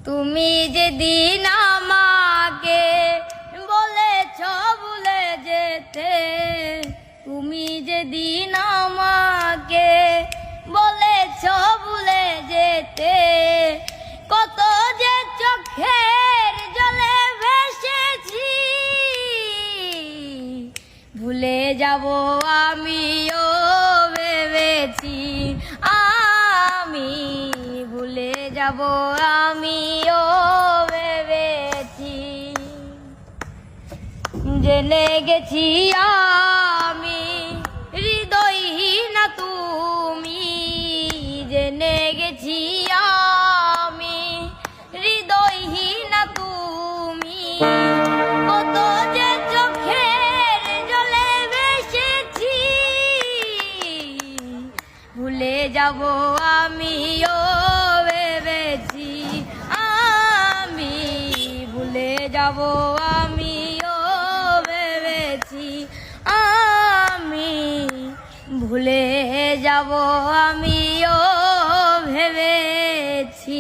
তুমি যেদিন আমাকে বলেছ ভুলে যেতে, তুমি যেদিন আমাকে বলেছ ভুলে যেতে, কত যে চোখের জলে ভেসেছি, ভুলে যাব আমিও ভেবেছি, আমি ভুলে যাব আমিও ভেবেছি। জেনে গেছি আমি হৃদয়হীনা তুমি, জেনে গেছি আমি হৃদয়হীনা তুমি, কত যে চোখের জলে ভেসেছি, ভুলে যাব আমিও ভেবেছি, আমি ভুলে যাব আমিও ভেবেছি, আমি ভুলে যাব আমিও ভেবেছি।